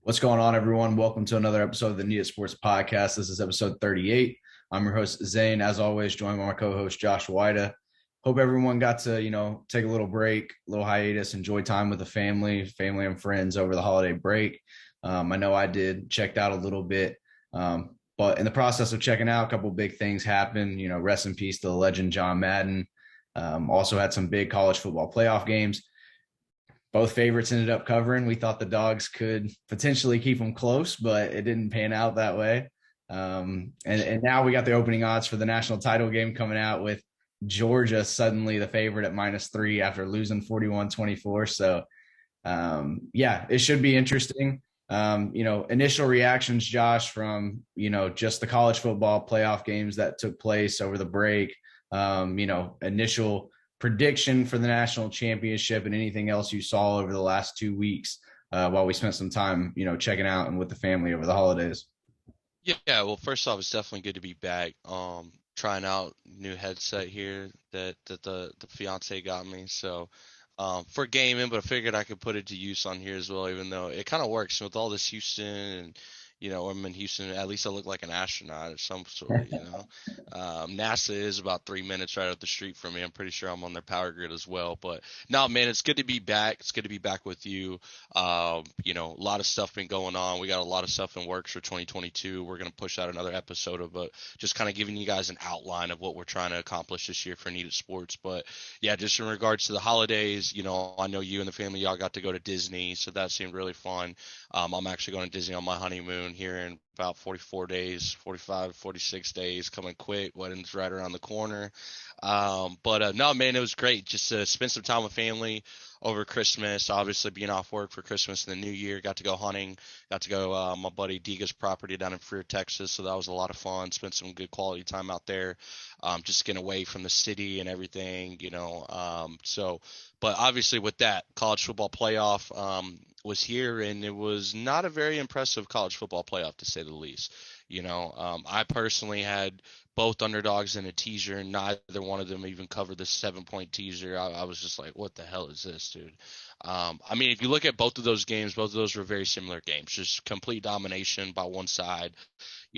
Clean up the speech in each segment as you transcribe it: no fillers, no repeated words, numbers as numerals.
What's going on, everyone? Welcome to another episode of the Needed Sports Podcast. This is episode 38. I'm your host, Zaine, as always, joined by my co-host, Josh Wida. Hope everyone got to, take a little break, a little hiatus, enjoy time with the family and friends over the holiday break. I know I did, checked out a little bit. But in the process of checking out, a couple big things happened. Rest in peace to the legend, John Madden. Also had some big college football playoff games. Both favorites ended up covering. We thought the dogs could potentially keep them close, but it didn't pan out that way. And now we got the opening odds for the national title game coming out with Georgia suddenly the favorite at -3 after losing 41-24. So, yeah, it should be interesting. Initial reactions, Josh, from, just the college football playoff games that took place over the break, initial prediction for the national championship and anything else you saw over the last 2 weeks while we spent some time, checking out and with the family over the holidays. Yeah, well, first off, it's definitely good to be back. Trying out new headset here that the fiance got me. So, for gaming, but I figured I could put it to use on here as well, even though it kind of works with all this Houston and I'm in Houston. At least I look like an astronaut of some sort. NASA is about 3 minutes right up the street from me. I'm pretty sure I'm on their power grid as well. But no, man, it's good to be back. It's good to be back with you. A lot of stuff been going on. We got a lot of stuff in works for 2022. We're gonna push out another episode of just kind of giving you guys an outline of what we're trying to accomplish this year for Needed Sports. But yeah, just in regards to the holidays, I know you and the family y'all got to go to Disney, so that seemed really fun. I'm actually going to Disney on my honeymoon here in about 44 days, 45, 46 days, coming quick. Wedding's right around the corner. But no, man, it was great just to spend some time with family over Christmas. Obviously, being off work for Christmas and the New Year, got to go hunting, got to go my buddy Diga's property down in Freer, Texas. So that was a lot of fun. Spent some good quality time out there, just getting away from the city and everything. But obviously, with that college football playoff, was here, and it was not a very impressive college football playoff to say the least. I personally had both underdogs in a teaser, and neither one of them even covered the 7 point teaser. I was just like, what the hell is this, dude? I mean, if you look at both of those games, both of those were very similar games, just complete domination by one side.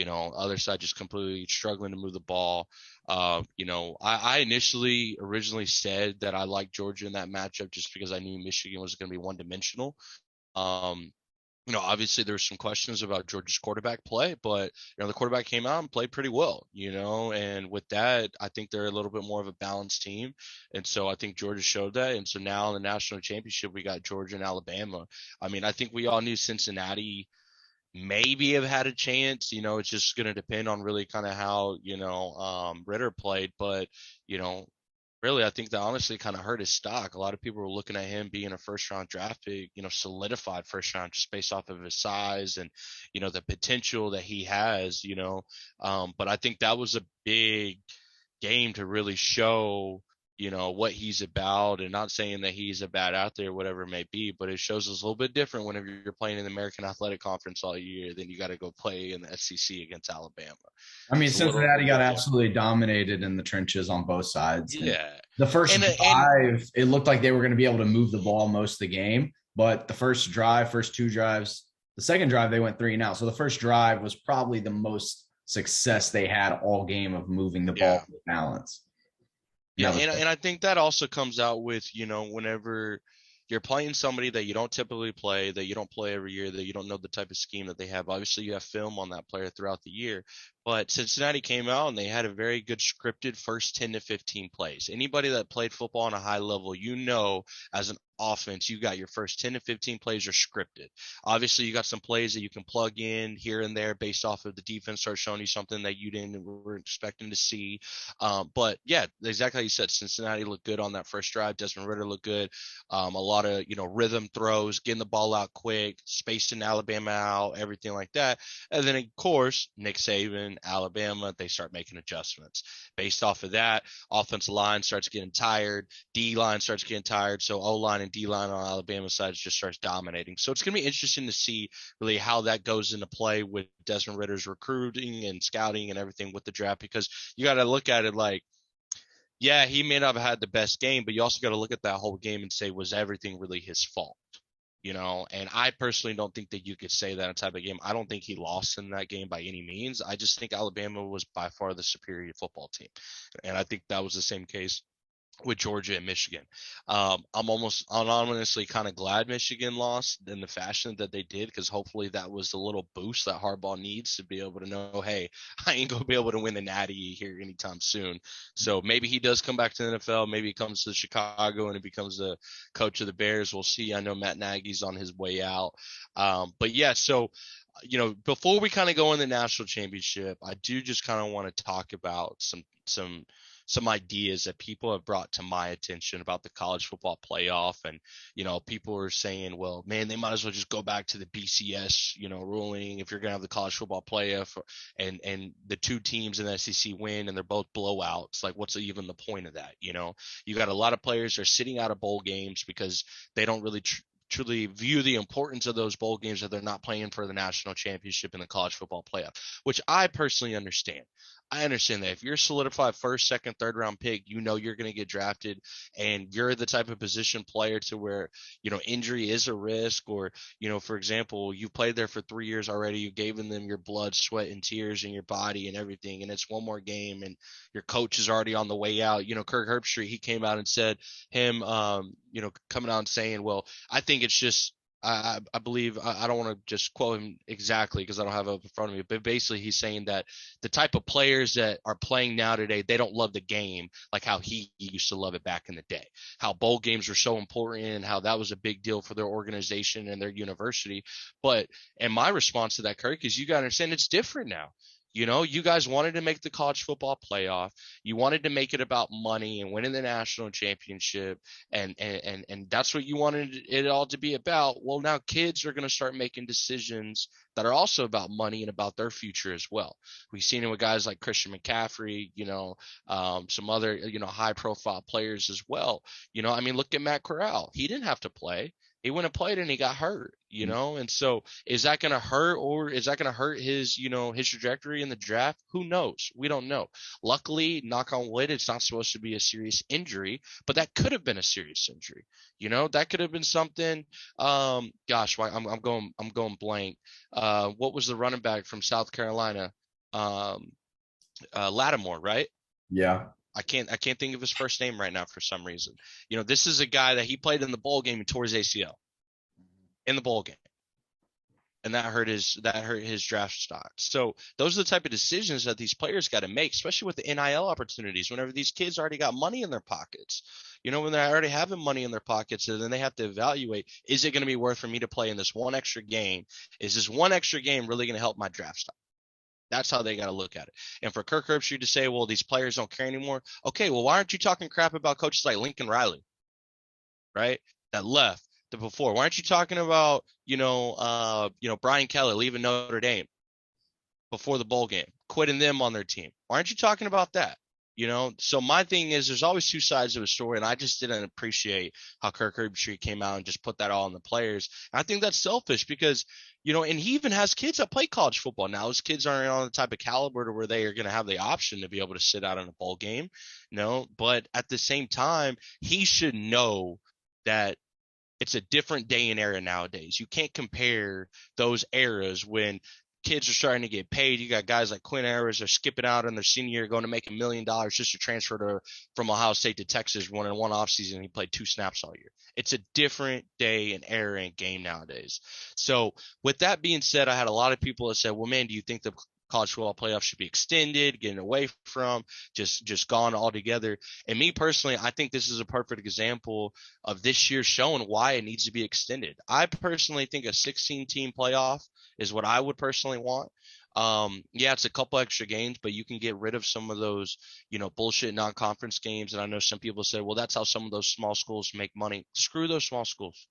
Other side just completely struggling to move the ball. I initially originally said that I liked Georgia in that matchup just because I knew Michigan was going to be one dimensional. Um, obviously there's some questions about Georgia's quarterback play, but the quarterback came out and played pretty well, and with that, I think they're a little bit more of a balanced team. And so I think Georgia showed that. And so now in the national championship, we got Georgia and Alabama. I mean, I think we all knew Cincinnati maybe have had a chance. It's just going to depend on really kind of how, Ritter played. But, you know, really, I think that honestly kind of hurt his stock. A lot of people were looking at him being a first round draft pick, solidified first round just based off of his size and, the potential that he has, but I think that was a big game to really show what he's about. And not saying that he's a bad athlete or whatever it may be, but it shows us a little bit different whenever you're playing in the American Athletic Conference all year, then you got to go play in the SEC against Alabama. I mean, It's a little Cincinnati got bit different. absolutely dominated in the trenches on both sides. And Yeah. the first And drive, it looked like they were going to be able to move the ball most of the game. But the first drive, first two drives, the second drive, they went 3-and-out. So the first drive was probably the most success they had all game of moving the ball yeah. with balance. Yeah, Now, and I think that also comes out with, whenever you're playing somebody that you don't typically play, that you don't play every year, that you don't know the type of scheme that they have. Obviously, you have film on that player throughout the year, but Cincinnati came out and they had a very good scripted first 10 to 15 plays. Anybody that played football on a high level, as an offense, you got your first 10 to 15 plays are scripted. Obviously, you got some plays that you can plug in here and there based off of the defense start showing you something that you didn't were expecting to see. But yeah, exactly how you said, Cincinnati looked good on that first drive. Desmond Ritter looked good. A lot of rhythm throws, getting the ball out quick, spacing Alabama out, everything like that. And then of course Nick Saban, Alabama, they start making adjustments based off of that. Offensive line starts getting tired, D line starts getting tired, so O line and D line on Alabama side just starts dominating. So it's going to be interesting to see really how that goes into play with Desmond Ritter's recruiting and scouting and everything with the draft, because you got to look at it like, yeah, he may not have had the best game, but you also got to look at that whole game and say, was everything really his fault? And I personally don't think that you could say that in a type of game. I don't think he lost in that game by any means. I just think Alabama was by far the superior football team. And I think that was the same case with Georgia and Michigan. I'm honestly kind of glad Michigan lost in the fashion that they did, because hopefully that was the little boost that Harbaugh needs to be able to know, hey, I ain't gonna be able to win the Natty here anytime soon. So maybe he does come back to the NFL. Maybe he comes to Chicago and he becomes the coach of the Bears. We'll see. I know Matt Nagy's on his way out. But yeah, so before we kind of go in the national championship, I do just kind of want to talk about some ideas that people have brought to my attention about the college football playoff. And people are saying, well, man, they might as well just go back to the BCS ruling if you're going to have the college football playoff, and the two teams in the SEC win and they're both blowouts. Like, what's even the point of that? You got a lot of players that are sitting out of bowl games because they don't really truly view the importance of those bowl games, that they're not playing for the national championship in the college football playoff, which I personally understand. I understand that if you're a solidified first, second, third round pick, you're going to get drafted, and you're the type of position player to where, injury is a risk, or, for example, you played there for 3 years already. You've given them your blood, sweat, and tears and your body and everything. And it's one more game and your coach is already on the way out. Kirk Herbstreit, he came out and said coming out and saying, well, I think it's just, I believe, I don't want to just quote him exactly because I don't have it up in front of me, but basically he's saying that the type of players that are playing now today, they don't love the game like how he used to love it back in the day, how bowl games were so important and how that was a big deal for their organization and their university. And my response to that, Kirk, is you got to understand it's different now. You guys wanted to make the college football playoff. You wanted to make it about money and winning the national championship. And that's what you wanted it all to be about. Well, now kids are going to start making decisions that are also about money and about their future as well. We've seen it with guys like Christian McCaffrey, some other, high profile players as well. Look at Matt Corral. He didn't have to play. He went and played and he got hurt, and so is that going to hurt, or is that going to hurt his, his trajectory in the draft? Who knows? We don't know. Luckily, knock on wood, it's not supposed to be a serious injury, but that could have been a serious injury. That could have been something. Gosh, why I'm going blank. What was the running back from South Carolina? Lattimore, right? Yeah. I can't think of his first name right now for some reason. This is a guy that he played in the bowl game and tore his ACL in the bowl game, and that hurt his draft stock. So those are the type of decisions that these players got to make, especially with the NIL opportunities. Whenever these kids already got money in their pockets, when they're already having money in their pockets, and then they have to evaluate: is it going to be worth for me to play in this one extra game? Is this one extra game really going to help my draft stock? That's how they got to look at it. And for Kirk Herbstreit to say, well, these players don't care anymore. Okay, well, why aren't you talking crap about coaches like Lincoln Riley, right? That left the before. Why aren't you talking about, Brian Kelly leaving Notre Dame before the bowl game, quitting them on their team? Why aren't you talking about that? So my thing is, there's always two sides of a story, and I just didn't appreciate how Kirk Herbstreit came out and just put that all on the players. And I think that's selfish because, and he even has kids that play college football now. His kids aren't on the type of caliber to where they are going to have the option to be able to sit out in a bowl game, but at the same time, he should know that it's a different day and era nowadays. You can't compare those eras when kids are starting to get paid. You got guys like Quinn Ewers are skipping out in their senior year, going to make $1 million just to transfer from Ohio State to Texas. One in one offseason, he played 2 snaps all year. It's a different day and era and game nowadays. So with that being said, I had a lot of people that said, well, man, do you think the college football playoff should be extended, getting away from, just gone altogether? And me personally, I think this is a perfect example of this year showing why it needs to be extended. I personally think a 16-team playoff is what I would personally want. Yeah, it's a couple extra games, but you can get rid of some of those, bullshit non-conference games. And I know some people say, well, that's how some of those small schools make money. Screw those small schools.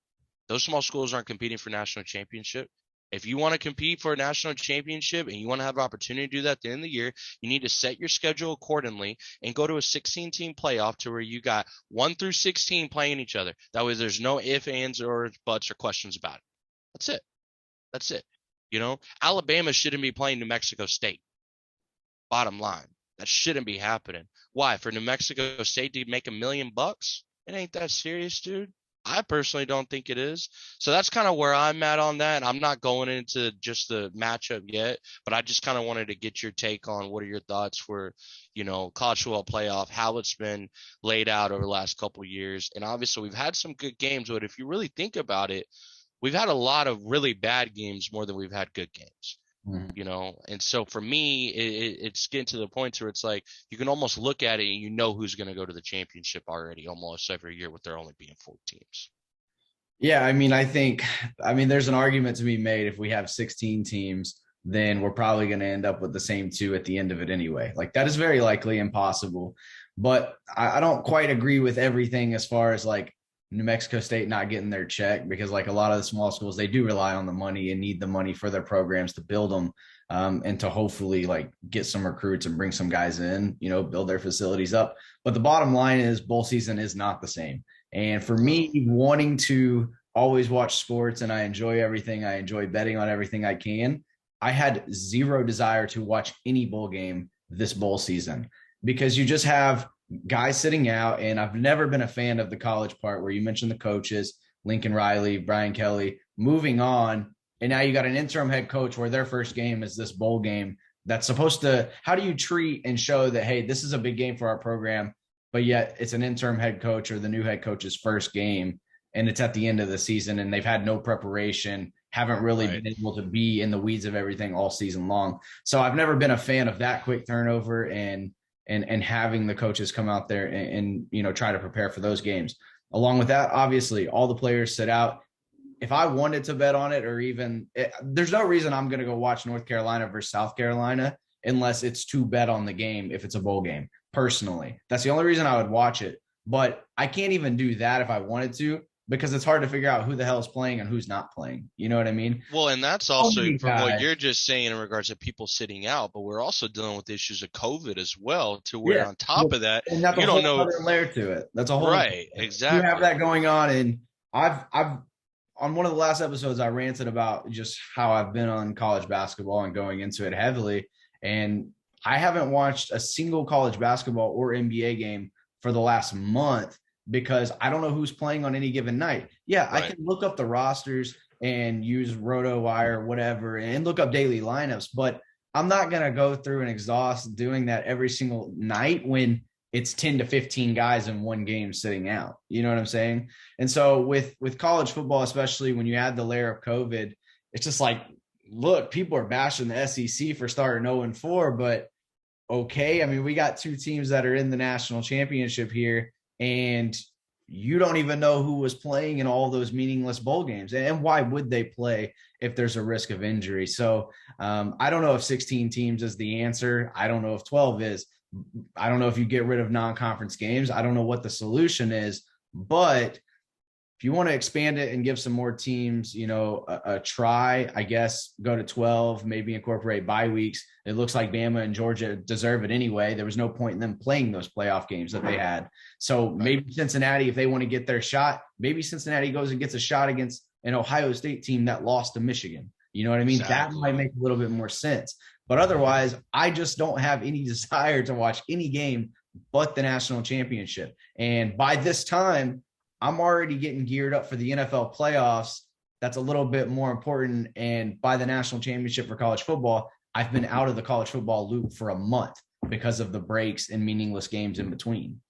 Those small schools aren't competing for national championship. If you want to compete for a national championship and you want to have an opportunity to do that at the end of the year, you need to set your schedule accordingly and go to a 16-team playoff to where you got 1 through 16 playing each other. That way there's no ifs, ands, or buts or questions about it. That's it. Alabama shouldn't be playing New Mexico State. Bottom line, that shouldn't be happening. Why? For New Mexico State to make $1 million? It ain't that serious, dude. I personally don't think it is. So that's kind of where I'm at on that. I'm not going into just the matchup yet, but I just kind of wanted to get your take on what are your thoughts for, college football playoff, how it's been laid out over the last couple of years. And obviously we've had some good games, but if you really think about it, we've had a lot of really bad games more than we've had good games. Mhm. And so for me, it's getting to the point where it's like you can almost look at it and you know who's going to go to the championship already almost every year with there only being 4 teams. Yeah, I mean, there's an argument to be made. If we have 16 teams, then we're probably going to end up with the same two at the end of it anyway. Like that is very likely impossible. But I don't quite agree with everything as far as like New Mexico State not getting their check, because like a lot of the small schools, they do rely on the money and need the money for their programs to build them, and to hopefully like get some recruits and bring some guys in, build their facilities up. But the bottom line is bowl season is not the same. And for me, wanting to always watch sports and I enjoy everything, I enjoy betting on everything I can, I had zero desire to watch any bowl game this bowl season, because you just have guys sitting out. And I've never been a fan of the college part where you mentioned the coaches, Lincoln Riley, Brian Kelly, moving on. And now you got an interim head coach where their first game is this bowl game that's supposed to, how do you treat and show that, hey, this is a big game for our program, but yet it's an interim head coach or the new head coach's first game, and it's at the end of the season and they've had no preparation, haven't really Right. been able to be in the weeds of everything all season long. So I've never been a fan of that quick turnover and having the coaches come out there and try to prepare for those games. Along with that, obviously, all the players sit out. If I wanted to bet on it, or even there's no reason I'm going to go watch North Carolina versus South Carolina unless it's to bet on the game if it's a bowl game. Personally, that's the only reason I would watch it. But I can't even do that if I wanted to, because it's hard to figure out who the hell is playing and who's not playing. You know what I mean? Well, and that's Oh also my from what God. you're just saying in regards to people sitting out, but we're also dealing with issues of COVID as well, to where Yeah. on top Well, of that, and that's a you don't whole know. other layer to it. That's a whole other Right, layer. You have exactly. that going on. And I've on one of the last episodes, I ranted about just how I've been on college basketball and going into it heavily. And I haven't watched a single college basketball or NBA game for the last month because I don't know who's playing on any given night. Yeah, I Right. can look up the rosters and use RotoWire or whatever and look up daily lineups, but I'm not going to go through and exhaust doing that every single night when it's 10 to 15 guys in one game sitting out. You know what I'm saying? And so with college football, especially when you add the layer of COVID, it's just like, look, people are bashing the SEC for starting 0-4, but okay. I mean, we got two teams that are in the national championship here, and you don't even know who was playing in all those meaningless bowl games. And why would they play if there's a risk of injury? So I don't know if 16 teams is the answer. I don't know if 12 is. I don't know if you get rid of non-conference games. I don't know what the solution is, but if you want to expand it and give some more teams, a try, I guess go to 12, maybe incorporate bye weeks. It looks like Bama and Georgia deserve it anyway. There was no point in them playing those playoff games that they had. So Right. maybe Cincinnati, if they want to get their shot, maybe Cincinnati goes and gets a shot against an Ohio State team that lost to Michigan. You know what I mean? That might Exactly. make a little bit more sense. But otherwise, I just don't have any desire to watch any game but the national championship. And by this time, I'm already getting geared up for the NFL playoffs. That's a little bit more important. And by the national championship for college football, I've been out of the college football loop for a month because of the breaks and meaningless games in between.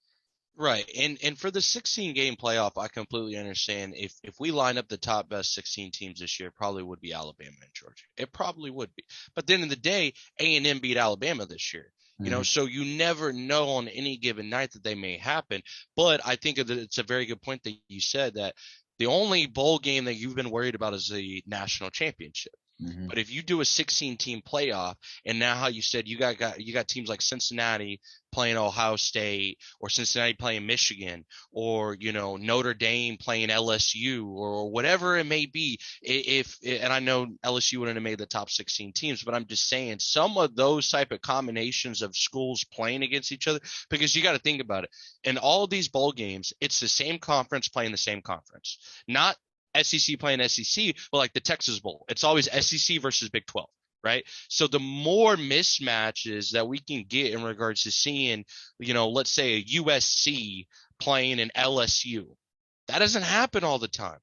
Right. And for the 16 game playoff, I completely understand if we line up the top best 16 teams this year, it probably would be Alabama and Georgia. It probably would be. But then in the day, A&M beat Alabama this year. Mm-hmm. So you never know on any given night that they may happen. But I think that it's a very good point that you said that the only bowl game that you've been worried about is the national championship. Mm-hmm. But if you do a 16 team playoff, and now how you said you got teams like Cincinnati playing Ohio State, or Cincinnati playing Michigan, or Notre Dame playing LSU, or whatever it may be. If and I know LSU wouldn't have made the top 16 teams, but I'm just saying some of those type of combinations of schools playing against each other, because you got to think about it. In all of these bowl games, it's the same conference playing the same conference, not SEC playing SEC, but like the Texas Bowl, it's always SEC versus Big 12, right? So the more mismatches that we can get in regards to seeing, let's say a USC playing an LSU, That doesn't happen all the time.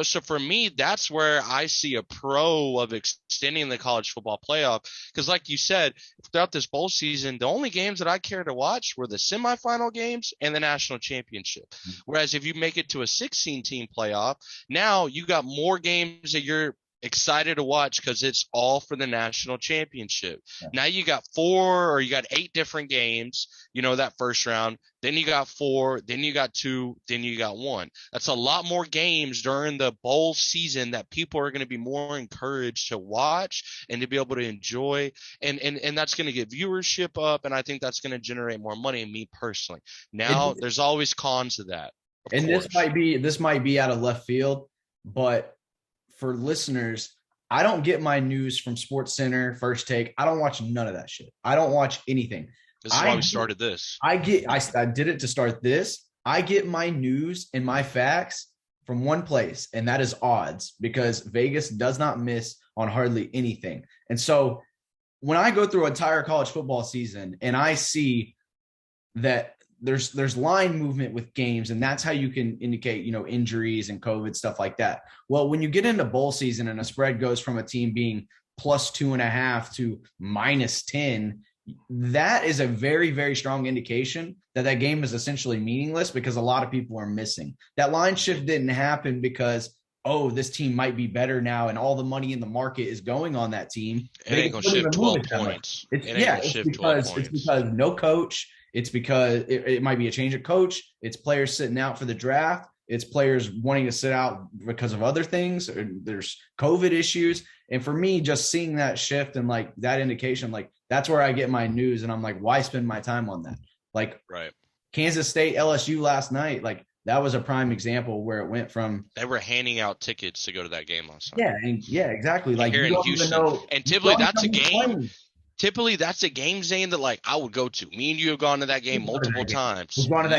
So for me, that's where I see a pro of extending the college football playoff. Because like you said, throughout this bowl season, the only games that I care to watch were the semifinal games and the national championship. Whereas if you make it to a 16-team playoff, now you got more games that you're excited to watch because it's all for the national championship. Yeah. Now you got 4 or you got 8 different games, that first round. Then you got 4, then you got 2, then you got 1. That's a lot more games during the bowl season that people are going to be more encouraged to watch and to be able to enjoy. And that's going to get viewership up. And I think that's going to generate more money in me personally. Now there's always cons to that. And course. this might be out of left field, but for listeners, I don't get my news from Sports Center, First Take. I don't watch none of that shit. I don't watch anything. This is why we started this. I did it to start this. I get my news and my facts from one place, and that is odds, because Vegas does not miss on hardly anything. And so when I go through an entire college football season and I see that there's line movement with games, and that's how you can indicate, injuries and COVID, stuff like that. Well, when you get into bowl season and a spread goes from a team being +2.5 to -10, that is a very, very strong indication that game is essentially meaningless, because a lot of people are missing. That line shift didn't happen because, this team might be better now and all the money in the market is going on that team. It ain't going to shift 12 points. It's because no coach. It's because it might be a change of coach. It's players sitting out for the draft. It's players wanting to sit out because of other things. There's COVID issues. And for me, just seeing that shift and like that indication, like that's where I get my news. And I'm like, why spend my time on that? Like right. Kansas State, LSU last night, like that was a prime example where it went from. They were handing out tickets to go to that game last night. Yeah, exactly. Like here in Houston. And typically that's a game. Typically, that's a game, Zane, that like I would go to. Me and you have gone to that game multiple times. And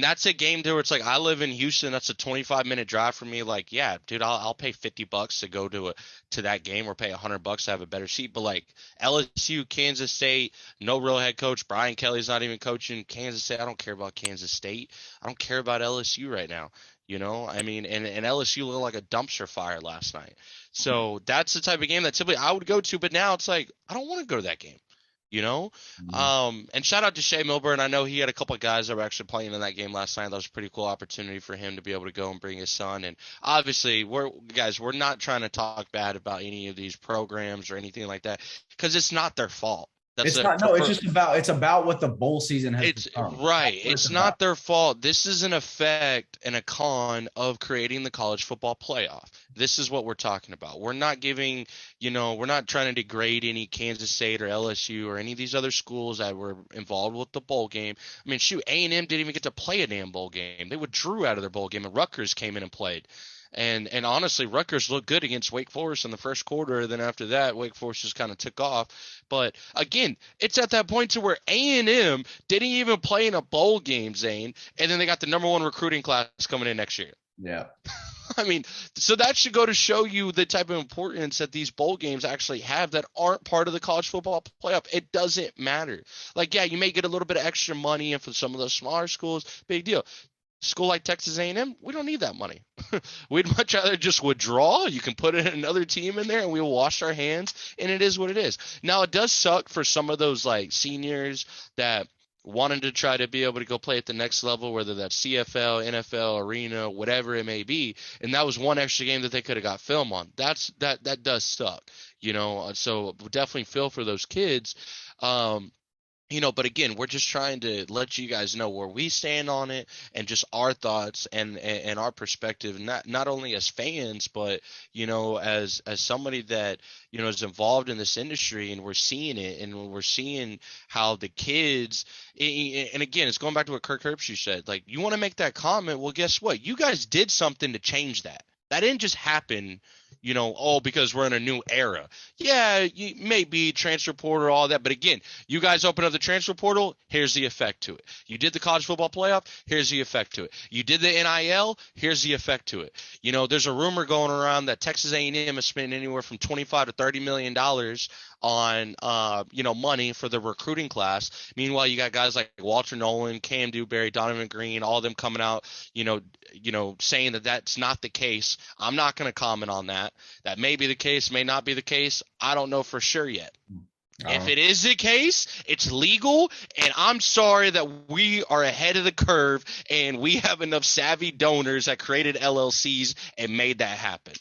that's a game where it's like, I live in Houston. That's a 25-minute drive for me. Like, yeah, dude, I'll pay $50 to go to that game, or pay $100 to have a better seat. But like LSU, Kansas State, no real head coach. Brian Kelly's not even coaching Kansas State. I don't care about Kansas State. I don't care about LSU right now. And LSU looked like a dumpster fire last night. So that's the type of game that typically I would go to. But now it's like, I don't want to go to that game, And shout out to Shea Milburn. I know he had a couple of guys that were actually playing in that game last night. That was a pretty cool opportunity for him to be able to go and bring his son. And obviously, we're not trying to talk bad about any of these programs or anything like that, because it's not their fault. It's about what the bowl season has become. Right. It's not their fault. This is an effect and a con of creating the college football playoff. This is what we're talking about. We're not giving, we're not trying to degrade any Kansas State or LSU or any of these other schools that were involved with the bowl game. I mean, shoot, A&M didn't even get to play a damn bowl game. They withdrew out of their bowl game, and Rutgers came in and played. And honestly, Rutgers looked good against Wake Forest in the first quarter. Then after that, Wake Forest just kind of took off. But again, it's at that point to where A&M didn't even play in a bowl game, Zane, and then they got the #1 recruiting class coming in next year. Yeah. I mean, so that should go to show you the type of importance that these bowl games actually have that aren't part of the college football playoff. It doesn't matter. Like, yeah, you may get a little bit of extra money, and for some of those smaller schools, big deal. School like Texas A&M, we don't need that money. We'd much rather just withdraw. You can put another team in there, and we'll wash our hands, and it is what it is. Now, it does suck for some of those like seniors that wanted to try to be able to go play at the next level, whether that's CFL, NFL, arena, whatever it may be. And that was one extra game that they could have got film on. That does suck, So definitely feel for those kids. But again, we're just trying to let you guys know where we stand on it, and just our thoughts and our perspective, not only as fans, but, as somebody that, is involved in this industry, and we're seeing it, and we're seeing how the kids, and again, it's going back to what Kirk Herbstreit said, like, you want to make that comment. Well, guess what? You guys did something to change that. That didn't just happen, because we're in a new era. Yeah, you maybe transfer portal, all that. But again, you guys open up the transfer portal, here's the effect to it. You did the college football playoff, here's the effect to it. You did the NIL, here's the effect to it. There's a rumor going around that Texas A&M is spending anywhere from 25 to 30 million dollars on money for the recruiting class. Meanwhile, you got guys like Walter Nolan, Cam Dewberry, Donovan Green, all of them coming out, saying that that's not the case. I'm not going to comment on that. That may be the case, may not be the case. I don't know for sure yet. If it is the case, it's legal, and I'm sorry that we are ahead of the curve and we have enough savvy donors that created LLCs and made that happen.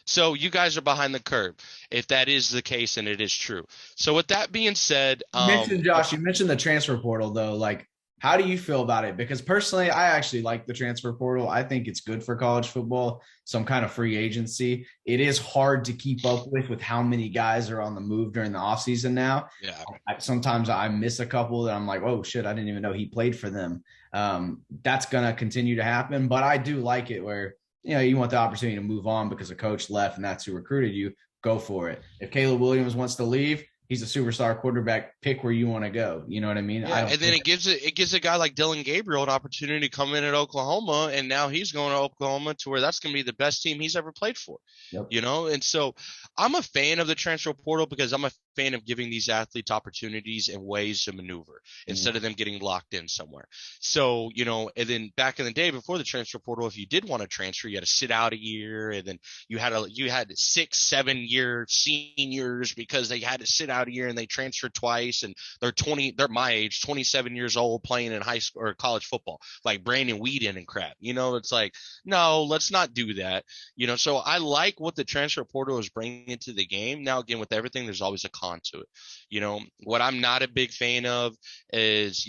So you guys are behind the curve if that is the case and it is true. So with that being said, you mentioned the transfer portal though. Like, how do you feel about it? Because personally, I actually like the transfer portal. I think it's good for college football, some kind of free agency. It is hard to keep up with how many guys are on the move during the offseason now. Yeah. Sometimes I miss a couple that I'm like, oh, shit, I didn't even know he played for them. That's going to continue to happen. But I do like it where, you want the opportunity to move on because a coach left and that's who recruited you. Go for it. If Caleb Williams wants to leave, he's a superstar quarterback. Pick where you want to go. You know what I mean? Yeah, and then it gives a guy like Dylan Gabriel an opportunity to come in at Oklahoma, and now he's going to Oklahoma to where that's going to be the best team he's ever played for. Yep. And so I'm a fan of the transfer portal because I'm a fan of giving these athletes opportunities and ways to maneuver instead of them getting locked in somewhere. So, and then back in the day before the transfer portal, if you did want to transfer, you had to sit out a year, and then you had 6-7 year seniors because they had to sit out a year and they transferred twice, and they're my age, 27 years old, playing in high school or college football, like Brandon Weeden and crap. It's like, no, let's not do that. So I like what the transfer portal is bringing to the game. Now, again, with everything, there's always a con to it. What I'm not a big fan of is,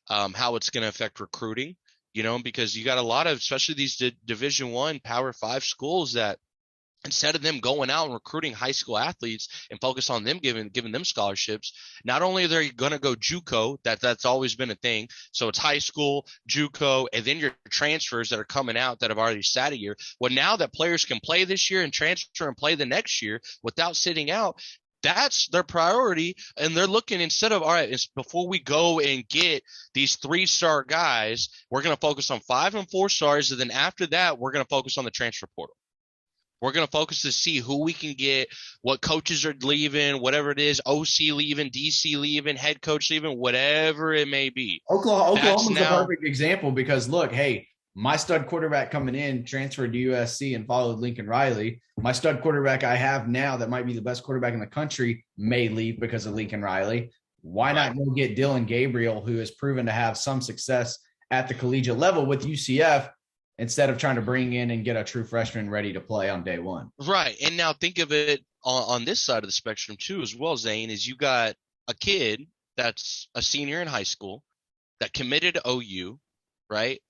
how it's going to affect recruiting, because you got a lot of, especially these Division I, Power 5 schools that, instead of them going out and recruiting high school athletes and focus on them giving them scholarships, not only are they going to go JUCO, that's always been a thing. So it's high school, JUCO, and then your transfers that are coming out that have already sat a year. Well, now that players can play this year and transfer and play the next year without sitting out, that's their priority. And they're looking, instead of, all right, before we go and get these 3-star guys, we're going to focus on 5 and 4 stars. And then after that, we're going to focus on the transfer portal. We're going to focus to see who we can get, what coaches are leaving, whatever it is, OC leaving, DC leaving, head coach leaving, whatever it may be. Oklahoma's the perfect example because, look, hey, my stud quarterback coming in transferred to USC and followed Lincoln Riley. My stud quarterback I have now that might be the best quarterback in the country may leave because of Lincoln Riley. Why not go get Dylan Gabriel, who has proven to have some success at the collegiate level with UCF, instead of trying to bring in and get a true freshman ready to play on day one. Right. And now think of it on this side of the spectrum too, as well, Zane, is you got a kid that's a senior in high school that committed to OU, right?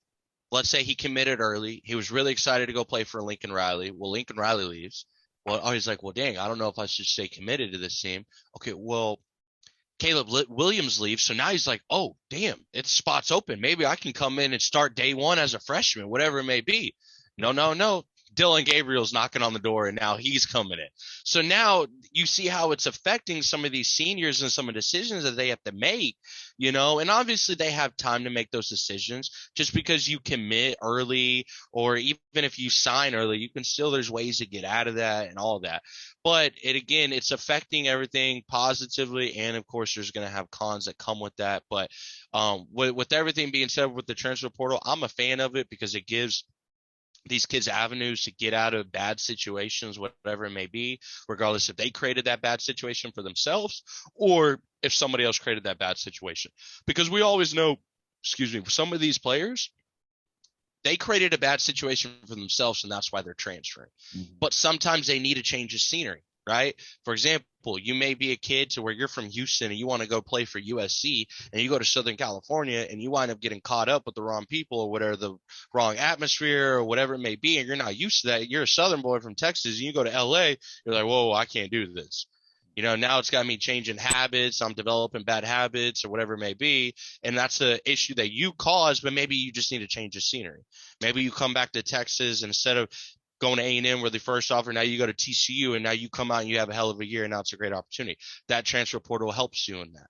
Let's say he committed early. He was really excited to go play for Lincoln Riley. Well, Lincoln Riley leaves. Well, he's like, well, dang, I don't know if I should stay committed to this team. Okay, well, Caleb Williams leaves, so now he's like, oh, damn, it's spots open. Maybe I can come in and start day one as a freshman, whatever it may be. No. Dylan Gabriel's knocking on the door, and now he's coming in. So now you see how it's affecting some of these seniors and some of the decisions that they have to make, and obviously they have time to make those decisions. Just because you commit early, or even if you sign early, there's ways to get out of that and all of that. But it's affecting everything positively, and of course there's going to have cons that come with that. But with everything being said with the transfer portal, I'm a fan of it because it gives these kids avenues to get out of bad situations, whatever it may be, regardless if they created that bad situation for themselves or if somebody else created that bad situation. Because we always know, some of these players, they created a bad situation for themselves, and that's why they're transferring. Mm-hmm. But sometimes they need a change of scenery, right? For example, you may be a kid to where you're from Houston and you want to go play for USC, and you go to Southern California and you wind up getting caught up with the wrong people or whatever, the wrong atmosphere or whatever it may be, and you're not used to that. You're a Southern boy from Texas and you go to LA, you're like, whoa, I can't do this. Now it's got me changing habits. I'm developing bad habits or whatever it may be. And that's the issue that you caused, but maybe you just need to change the scenery. Maybe you come back to Texas, and instead of going to A&M where the first offer, now you go to TCU, and now you come out and you have a hell of a year, and now it's a great opportunity. That transfer portal helps you in that.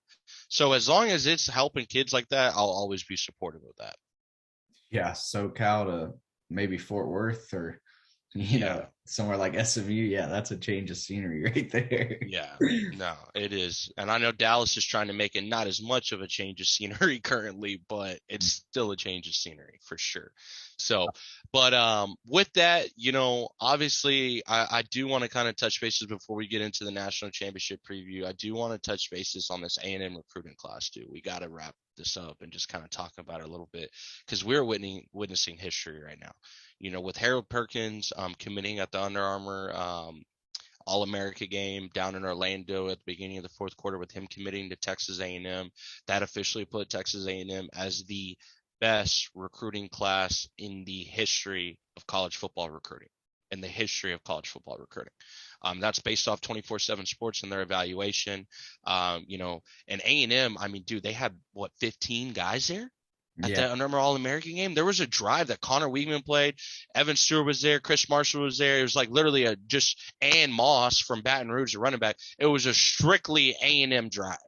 So as long as it's helping kids like that, I'll always be supportive of that. Yeah, SoCal to maybe Fort Worth or Yeah. somewhere like SMU. Yeah, that's a change of scenery right there. Yeah, no, it is. And I know Dallas is trying to make it not as much of a change of scenery currently, but it's still a change of scenery for sure. So, but with that, obviously I do want to kind of touch bases before we get into the national championship preview. I do want to touch bases on this A&M recruiting class too. We got to wrap this up and just kind of talk about it a little bit because we're witnessing history right now. With Harold Perkins committing at the Under Armour All-America game down in Orlando at the beginning of the fourth quarter, with him committing to Texas A&M. That officially put Texas A&M as the best recruiting class in the history of college football recruiting. In the history of college football recruiting. That's based off 24/7 Sports and their evaluation. And A&M, I mean, dude, they had, 15 guys there? At Yeah. that Under Armour All-American game, there was a drive that Connor Weigman played. Evan Stewart was there. Chris Marshall was there. It was like literally just Ann Moss from Baton Rouge, the running back. It was a strictly A&M drive,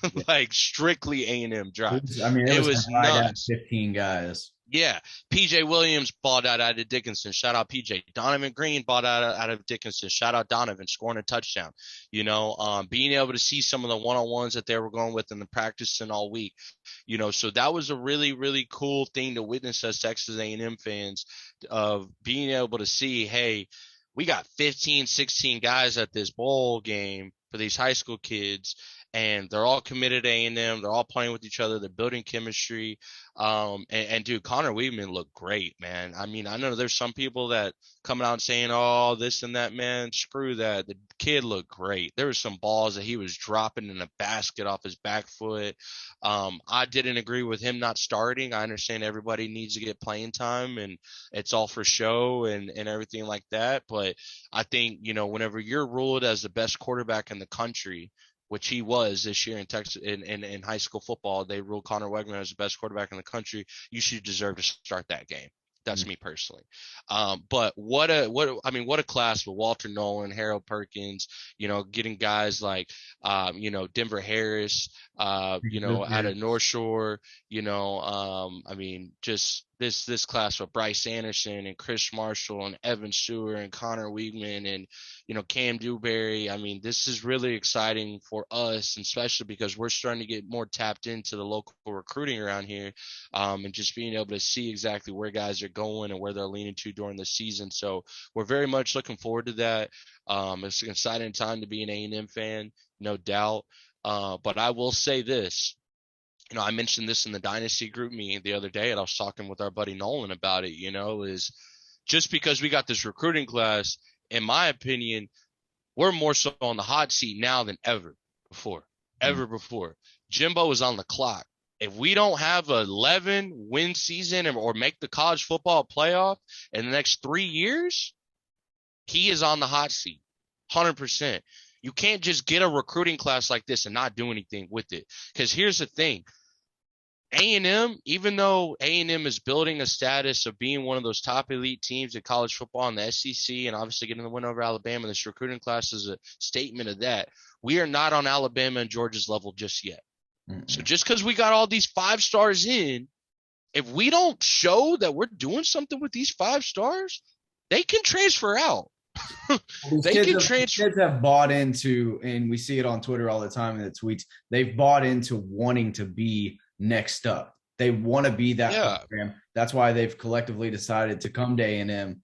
Yeah. like strictly A&M drive. It It was was right at nuts. 15 guys. Yeah, PJ Williams balled out of Dickinson. Shout out PJ. Donovan Green balled out of Dickinson. Shout out Donovan scoring a touchdown. Being able to see some of the one-on-ones that they were going with in the practicing all week. So that was a really, really cool thing to witness as Texas A&M fans, of being able to see, hey, we got 15, 16 guys at this bowl game for these high school kids, and they're all committed to A&M. They're all playing with each other. They're building chemistry. And dude, Connor Weigman looked great, man. I mean, I know there's some people that coming out and saying, oh, this and that, man. Screw that. The kid looked great. There was some balls that he was dropping in a basket off his back foot. I didn't agree with him not starting. I understand everybody needs to get playing time, and it's all for show and everything like that. But I think, whenever you're ruled as the best quarterback in the country, which he was this year in Texas in high school football, they ruled Connor Weigman as the best quarterback in the country. You should deserve to start that game. That's me personally. But what a class with Walter Nolan, Harold Perkins, getting guys like, Denver Harris, out of North Shore, just this class with Bryce Anderson and Chris Marshall and Evan Stewart and Connor Weigman and, Cam Dewberry. I mean, this is really exciting for us, and especially because we're starting to get more tapped into the local recruiting around here, and just being able to see exactly where guys are going and where they're leaning to during the season. So we're very much looking forward to that. It's an exciting time to be an A&M fan, no doubt. But I will say this. I mentioned this in the Dynasty group meeting the other day, and I was talking with our buddy Nolan about it, is just because we got this recruiting class, in my opinion, we're more so on the hot seat now than ever before. Jimbo is on the clock. If we don't have an 11-win season or make the college football playoff in the next 3 years, he is on the hot seat, 100%. You can't just get a recruiting class like this and not do anything with it. Because here's the thing. A&M, even though A&M is building a status of being one of those top elite teams in college football in the SEC and obviously getting the win over Alabama, this recruiting class is a statement of that. We are not on Alabama and Georgia's level just yet. So just because we got all these 5 stars in, if we don't show that we're doing something with these 5 stars, they can transfer out. Kids have bought into, and we see it on Twitter all the time in the tweets, they've bought into wanting to be next up. They want to be that program. That's why they've collectively decided to come to A&M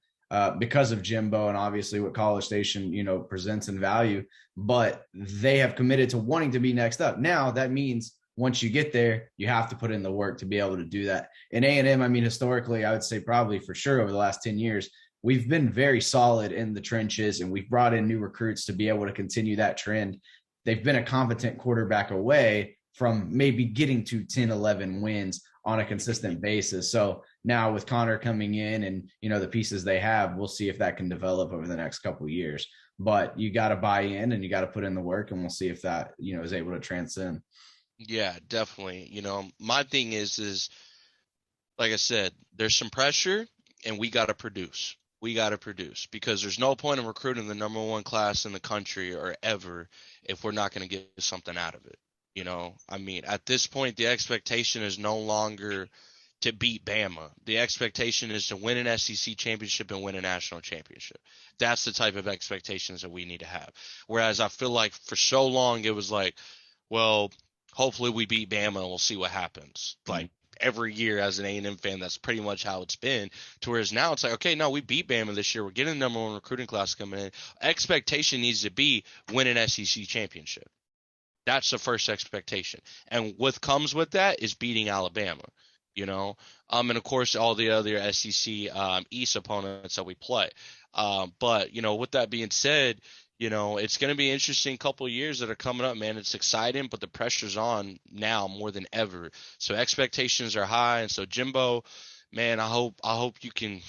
because of Jimbo and obviously what College Station, presents in value. But they have committed to wanting to be next up. Now that means once you get there, you have to put in the work to be able to do that. In A&M, historically, I would say probably for sure over the last 10 years, we've been very solid in the trenches, and we've brought in new recruits to be able to continue that trend. They've been a competent quarterback away from maybe getting to 10, 11 wins on a consistent basis. So now with Connor coming in and, the pieces they have, we'll see if that can develop over the next couple of years. But you got to buy in and you got to put in the work, and we'll see if that, is able to transcend. Yeah, definitely. My thing is like I said, there's some pressure and we got to produce. we got to produce, because there's no point in recruiting the number one class in the country or ever if we're not going to get something out of it. I mean, at this point, the expectation is no longer to beat Bama. The expectation is to win an SEC championship and win a national championship. That's the type of expectations that we need to have. Whereas I feel like for so long it was like, well, hopefully we beat Bama and we'll see what happens. Like every year as an A&M fan, that's pretty much how it's been. To whereas now it's like, okay, no, we beat Bama this year. We're getting the number one recruiting class coming in. Expectation needs to be win an SEC championship. That's the first expectation. And what comes with that is beating Alabama, and of course all the other SEC East opponents that we play. But, with that being said, it's going to be an interesting couple of years that are coming up, man. It's exciting, but the pressure's on now more than ever. So expectations are high. And so Jimbo, man, I hope you can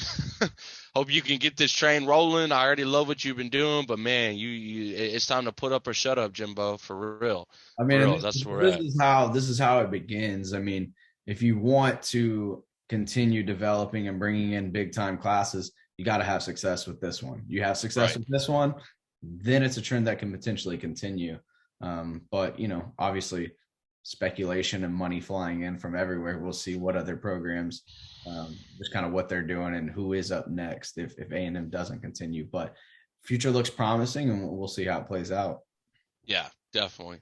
hope you can get this train rolling. I already love what you've been doing, but man, it's time to put up or shut up, Jimbo, for real. I mean, for real, that's where we're at. This is how it begins. I mean, if you want to continue developing and bringing in big time classes, you got to have success with this one. You have success with this one, then it's a trend that can potentially continue. But obviously, speculation and money flying in from everywhere. We'll see what other programs, just kind of what they're doing and who is up next if A&M doesn't continue. But future looks promising, and we'll see how it plays out. Yeah, definitely.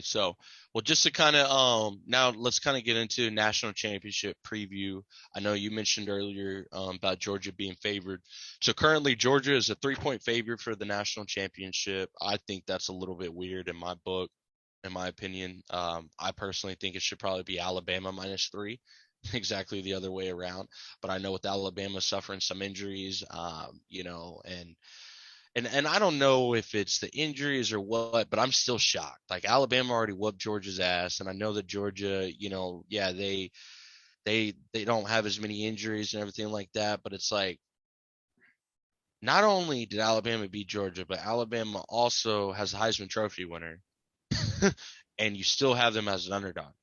So, well, just to kind of now let's kind of get into national championship preview. I know you mentioned earlier about Georgia being favored. So currently Georgia is a 3-point favorite for the national championship. I think that's a little bit weird in my book, in my opinion. I personally think it should probably be Alabama -3, exactly the other way around. But I know with Alabama suffering some injuries, and I don't know if it's the injuries or what, but I'm still shocked. Like Alabama already whooped Georgia's ass, and I know that Georgia, they don't have as many injuries and everything like that, but it's like not only did Alabama beat Georgia, but Alabama also has the Heisman Trophy winner, and you still have them as an underdog.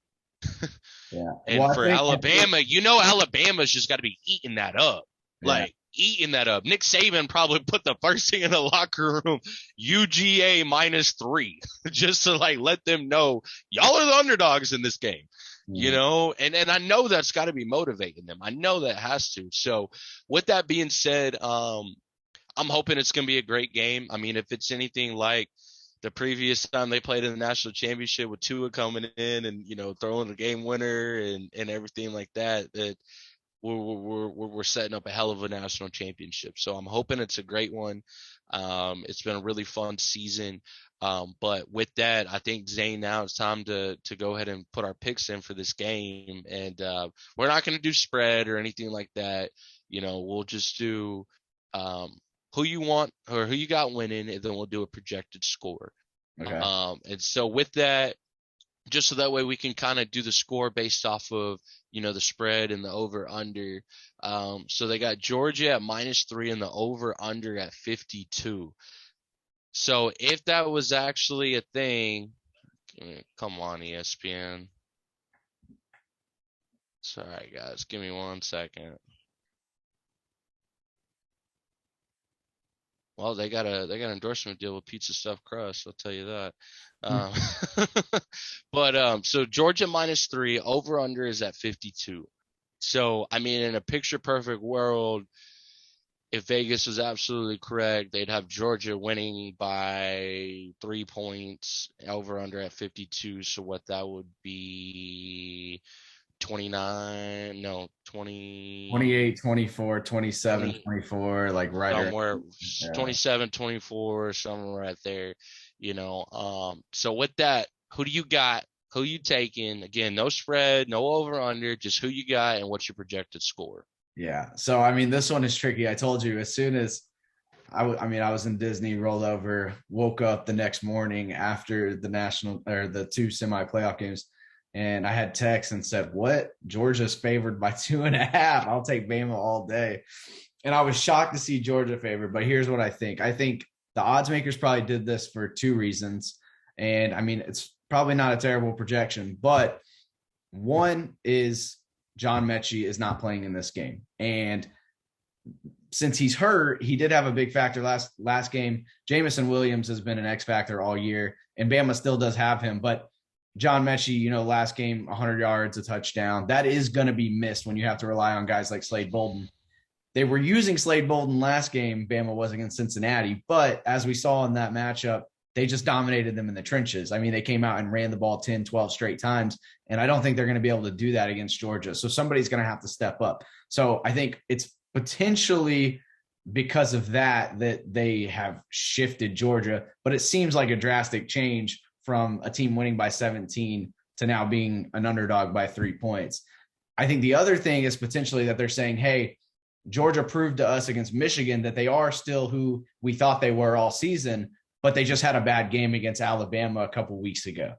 Yeah. And for Alabama, Alabama's just got to be eating that up. Yeah. Eating that up. Nick Saban probably put the first thing in the locker room, UGA -3, just to let them know y'all are the underdogs in this game, and I know that's got to be motivating them. I know that has to. So with that being said, I'm hoping it's going to be a great game. I mean, if it's anything like the previous time they played in the national championship with Tua coming in and, throwing the game winner and everything like that, we're setting up a hell of a national championship. So I'm hoping it's a great one. It's been a really fun season. But with that, I think, Zaine, now it's time to go ahead and put our picks in for this game. And we're not going to do spread or anything like that. We'll just do who you want or who you got winning, and then we'll do a projected score. Okay. And so with that, just so that way we can kind of do the score based off of, the spread and the over under. So they got Georgia at -3 and the over under at 52. So if that was actually a thing, come on, ESPN. Sorry guys, give me 1 second. Well, they got an endorsement deal with Pizza Stuffed Crust, I'll tell you that. But so Georgia -3, over under is at 52. So I mean, in a picture perfect world, if Vegas was absolutely correct, they'd have Georgia winning by 3 points, over under at 52. So what that would be 29, no, 20, 28, 24, 27, 24, like right somewhere, 27, 24, somewhere right there, So with that, who do you got? Who you taking? Again, no spread, no over under, just who you got and what's your projected score? Yeah. So, I mean, this one is tricky. I told you as soon as I was in Disney, rolled over, woke up the next morning after the national or the 2 semi playoff games. And I had text and said, what? Georgia's favored by 2.5. I'll take Bama all day. And I was shocked to see Georgia favored, but here's what I think. I think the odds makers probably did this for 2 reasons. And I mean, it's probably not a terrible projection, but one is John Mechie is not playing in this game. And since he's hurt, he did have a big factor last game. Jamison Williams has been an X factor all year, and Bama still does have him. But John Mechie, last game, 100 yards, a touchdown. That is going to be missed when you have to rely on guys like Slade Bolden. They were using Slade Bolden last game. Bama was against Cincinnati, but as we saw in that matchup, they just dominated them in the trenches. I mean, they came out and ran the ball 10, 12 straight times, and I don't think they're going to be able to do that against Georgia. So somebody's going to have to step up. So I think it's potentially because of that they have shifted Georgia, but it seems like a drastic change from a team winning by 17 to now being an underdog by 3 points. I think the other thing is potentially that they're saying, hey, Georgia proved to us against Michigan that they are still who we thought they were all season, but they just had a bad game against Alabama a couple weeks ago.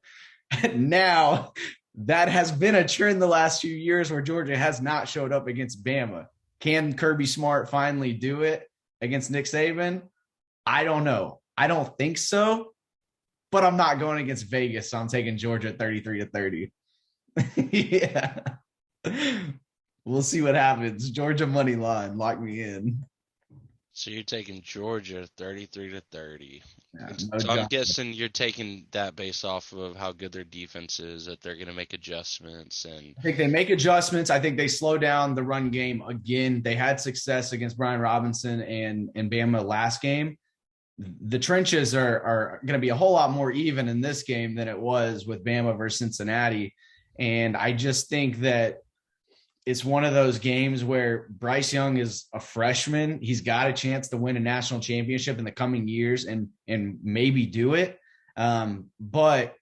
Now, that has been a trend the last few years where Georgia has not showed up against Bama. Can Kirby Smart finally do it against Nick Saban? I don't know. I don't think so, but I'm not going against Vegas, so I'm taking Georgia 33-30. Yeah. We'll see what happens. Georgia money line, lock me in. So you're taking Georgia 33-30. Yeah, so I'm guessing you're taking that based off of how good their defense is, that they're going to make adjustments. And I think they make adjustments. I think they slow down the run game again. They had success against Brian Robinson and Bama last game. The trenches are going to be a whole lot more even in this game than it was with Bama versus Cincinnati. And I just think that it's one of those games where Bryce Young is a freshman. He's got a chance to win a national championship in the coming years and maybe do it. But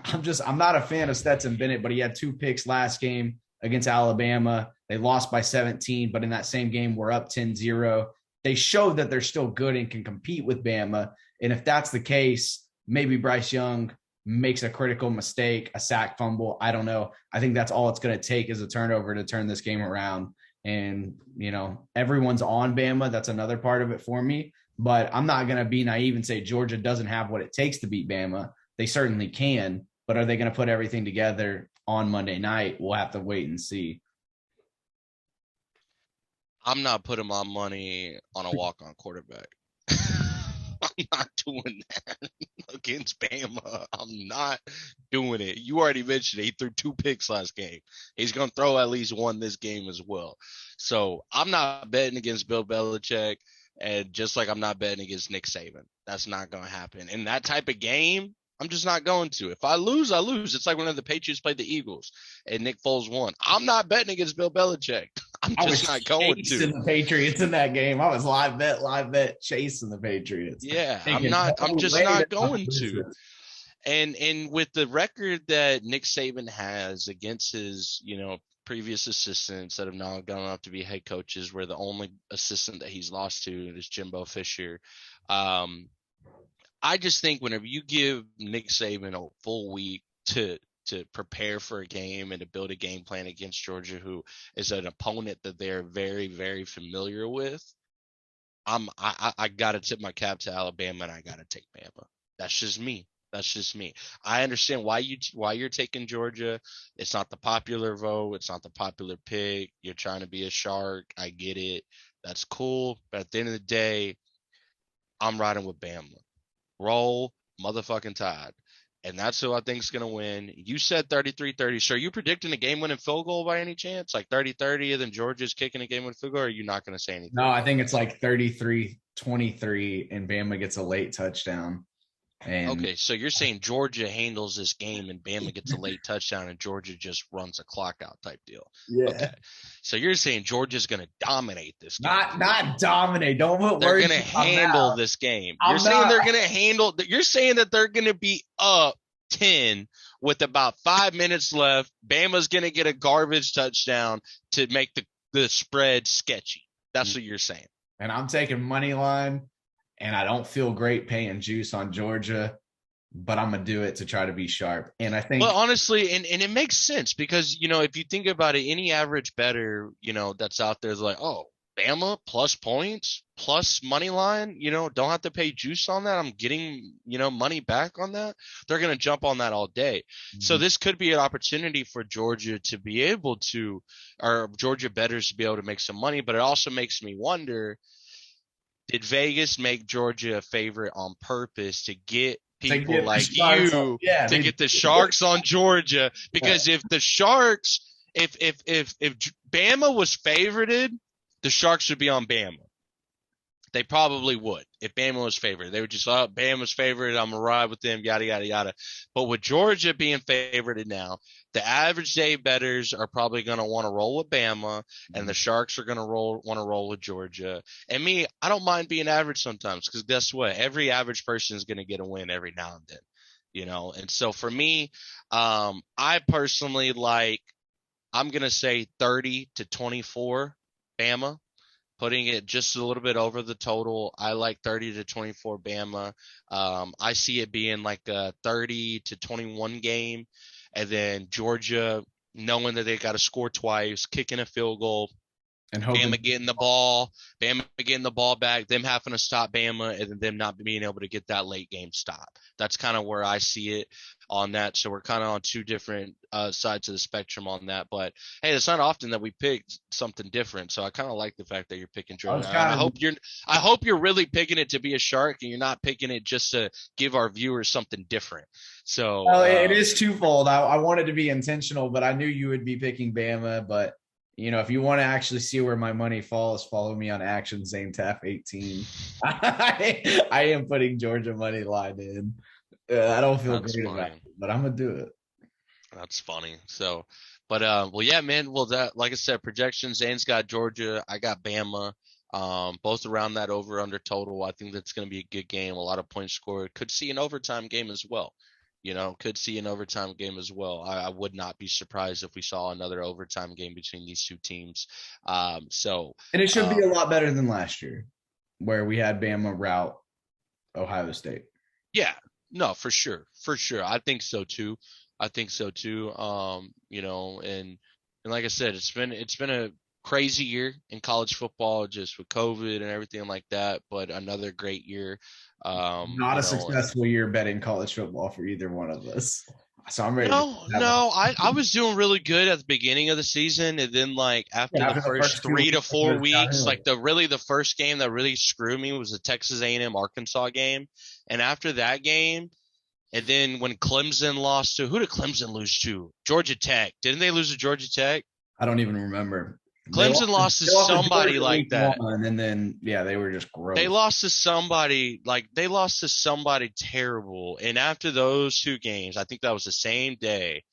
I'm not a fan of Stetson Bennett, but he had 2 picks last game against Alabama. They lost by 17, but in that same game, we're up 10-0. They showed that they're still good and can compete with Bama. And if that's the case, maybe Bryce Young makes a critical mistake, a sack, fumble. I don't know. I think that's all it's going to take is a turnover to turn this game around. And, everyone's on Bama. That's another part of it for me. But I'm not going to be naive and say Georgia doesn't have what it takes to beat Bama. They certainly can. But are they going to put everything together on Monday night? We'll have to wait and see. I'm not putting my money on a walk-on quarterback. I'm not doing that against Bama. I'm not doing it. You already mentioned it. He threw 2 picks last game. He's going to throw at least 1 this game as well. So I'm not betting against Bill Belichick, and just like I'm not betting against Nick Saban. That's not going to happen. In that type of game, I'm just not going to. If I lose, I lose. It's like when the Patriots played the Eagles and Nick Foles won. I'm not betting against Bill Belichick. I'm just not going to. The Patriots in that game. I was live bet chasing the Patriots. Yeah, I'm just not going to. And with the record that Nick Saban has against his, previous assistants that have now gone up to be head coaches, where the only assistant that he's lost to is Jimbo Fisher. I just think whenever you give Nick Saban a full week to prepare for a game and to build a game plan against Georgia, who is an opponent that they're very, very familiar with, I got to tip my cap to Alabama, and I got to take Bama. That's just me. I understand why you're taking Georgia. It's not the popular vote. It's not the popular pick. You're trying to be a shark. I get it. That's cool. But at the end of the day, I'm riding with Bama. Roll motherfucking Tide. And that's who I think is going to win. You said 33-30. So are you predicting a game-winning field goal by any chance? Like 30-30 and then Georgia's kicking a game-winning field goal, or are you not going to say anything? No, I think it's like 33-23 and Bama gets a late touchdown. Okay, so you're saying Georgia handles this game and Bama gets a late touchdown and Georgia just runs a clock out type deal. Yeah. Okay. So you're saying Georgia's going to dominate this game. Not dominate. Don't put They're words. They're going to handle this game. You're saying they're going to be up 10 with about 5 minutes left. Bama's going to get a garbage touchdown to make the spread sketchy. That's what you're saying. And I'm taking money line. And I don't feel great paying juice on Georgia, but I'm going to do it to try to be sharp. And I think – well, honestly, and it makes sense because, if you think about it, any average bettor, that's out there is like, oh, Bama plus points, plus money line, don't have to pay juice on that. I'm getting, money back on that. They're going to jump on that all day. So Mhm. this could be an opportunity for Georgia to be able to, or Georgia bettors to be able to make some money. But it also makes me wonder, did Vegas make Georgia a favorite on purpose to get To people get the like Sharks, you yeah, to they get the Sharks on Georgia? Because if the Sharks, if Bama was favorited, the Sharks would be on Bama. They probably would if Bama was favored. They would just, oh, Bama's favored. I'm gonna ride with them, yada yada yada. But with Georgia being favored now, the average day bettors are probably gonna want to roll with Bama, and the Sharks are gonna want to roll with Georgia. And me, I don't mind being average sometimes because guess what? Every average person is gonna get a win every now and then, And so for me, I personally like. I'm gonna say 30-24 Bama, putting it just a little bit over the total. I like 30-24 Bama. I see it being like a 30-21 game, and then Georgia knowing that they got to score twice, kicking a field goal, and hoping. Bama getting the ball back, them having to stop Bama, and then them not being able to get that late game stop. That's kind of where I see it on that. So we're kind of on two different sides of the spectrum on that. But hey, it's not often that we pick something different. So I kind of like the fact that you're picking I Georgia. was And kind of. I hope you're really picking it to be a shark, and you're not picking it just to give our viewers something different. So Well, it is twofold. I wanted to be intentional, but I knew you would be picking Bama. But if you want to actually see where my money falls, follow me on Action Zane Taff 18. I am putting Georgia money line in. I don't feel that's great about funny. it, but I'm gonna do it. That's funny. So, but well, yeah, man. Well, that like I said, projections. Zane's got Georgia. I got Bama. Both around that over under total. I think that's going to be a good game. A lot of points scored. Could see an overtime game as well. Could see an overtime game as well. I would not be surprised if we saw another overtime game between these two teams. So, And it should be a um, lot better than last year, where we had Bama route Ohio State. yeah, no, for sure, for sure. I think so too. I think so too. And like I said, it's been a crazy year in college football, just with COVID and everything like that. But another great year. Not a successful year betting college football for either one of us. So I'm ready to No, have a no, I was doing really good at the beginning of the season, and then like after yeah, the after the first first 2 weeks, 3 to 4 weeks, like downhill. the first game that really screwed me was the Texas A&M Arkansas game, and after that game, and then when Clemson lost to, who did Clemson lose to? Georgia Tech. Didn't they lose to Georgia Tech? I don't even remember. They lost. Clemson lost to They lost to somebody Georgia like week that. one, and then yeah, they were just They gross. lost to somebody like they lost to somebody terrible. And after those two games, I think that was the same day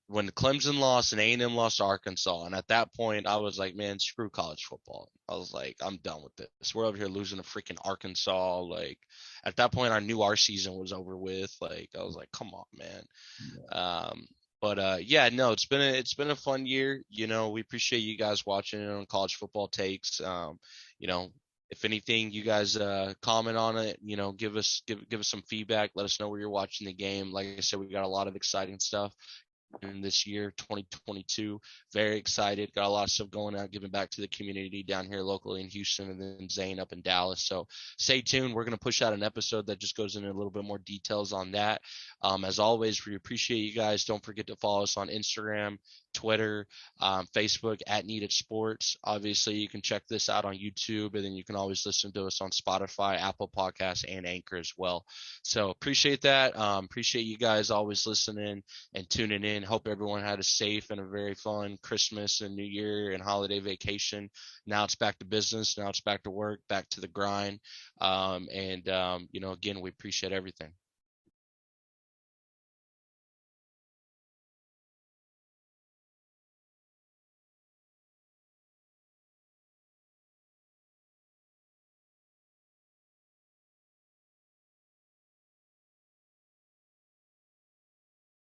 when Clemson lost and A&M lost to Arkansas. And at that point, I was like, man, screw college football. I was like, I'm done with this. We're over here losing to freaking Arkansas. Like at that point, I knew our season was over with. Like I was like, come on, man. Um, but yeah, no, it's been a fun year. We appreciate you guys watching it on College Football Takes. You know, if anything, you guys comment on it. Give us some feedback. Let us know where you're watching the game. Like I said, we got a lot of exciting stuff in this year 2022. Very excited, got a lot of stuff going on, giving back to the community down here locally in Houston, and then Zane up in Dallas. So stay tuned, we're going to push out an episode that just goes into a little bit more details on that. As always, we appreciate you guys. Don't forget to follow us on Instagram, Twitter, Facebook at Needed Sports. Obviously, you can check this out on YouTube, and then you can always listen to us on Spotify, Apple Podcasts, and Anchor as well. So appreciate that. Appreciate you guys always listening and tuning in. Hope everyone had a safe and a very fun Christmas and New Year and holiday vacation. Now it's back to business. Now it's back to work, back to the grind. Again, we appreciate everything.